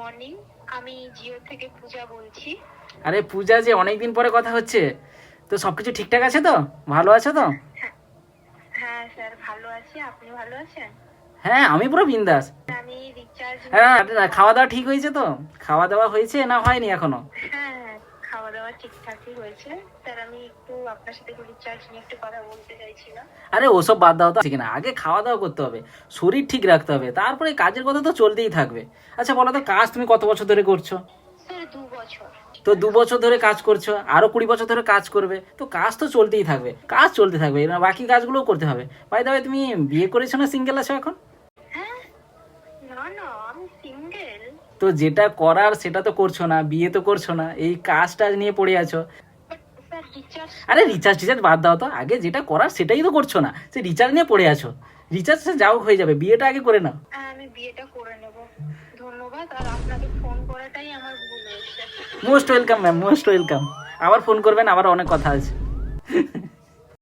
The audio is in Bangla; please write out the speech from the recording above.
মর্নিং। আমি জিও থেকে পূজা বলছি। আরে পূজা, যে অনেকদিন পরে কথা হচ্ছে, তো সবকিছু ঠিকঠাক আছে তো? ভালো আছো তো? হ্যাঁ স্যার, ভালো আছি। আপনি ভালো আছেন? হ্যাঁ, আমি পুরো বিন্দাস। আমি রিচার্জ। হ্যাঁ, খাওয়া দাওয়া ঠিক হয়েছে তো? খাওয়া দাওয়া হয়েছে না হয়নি এখনো? হ্যাঁ হ্যাঁ, খাওয়া দাওয়া ঠিকঠাকই হয়েছে। স্যার আমি একটু আপনার সাথে রিচার্জ নিয়ে একটু কথা বলতে চাইছিলাম। আরে ওসব বাদ দাও তো, ঠিক না? আগে খাওয়া দাওয়া করতে হবে, শরীর ঠিক রাখতে হবে, তারপরে কাজের কথা তো চলতেই থাকবে। আচ্ছা বলো তো, কাজ তুমি কত বছর ধরে করছো? স্যার 2 বছর। তো 2 বছর ধরে কাজ করছো, আরো 20 বছর ধরে কাজ করবে, তো কাজ তো চলতেই থাকবে, কাজ চলতে থাকবে, এবার বাকি কাজগুলোও করতে হবে। বাই দ্য ওয়ে, তুমি বিয়ে করেছো না সিঙ্গেল আছো এখন? হ্যাঁ, না না, আমি সিঙ্গেল। তো যেটা করার সেটা তো করছো না, বিয়ে তো করছো না, এই কাজটা নিয়ে পড়ে আছো। Sir recharge. আরে রিচার্জ টিচার্জ বাদ দাও তো, আগে যেটা করার সেটাই তো করছো না, সে রিচার্জ নিয়ে পড়ে আছো। রিচার্জ যাও হয়ে যাবে, বিয়েটা আগে করে নাও। আমি বিয়েটা করে নেব। ধন্যবাদ। আর আপনাকে ফোন করাটাই আমার ভুল হয়েছে। Most welcome ma'am, most welcome. আবার ফোন করবেন, আবার অনেক কথা আছে।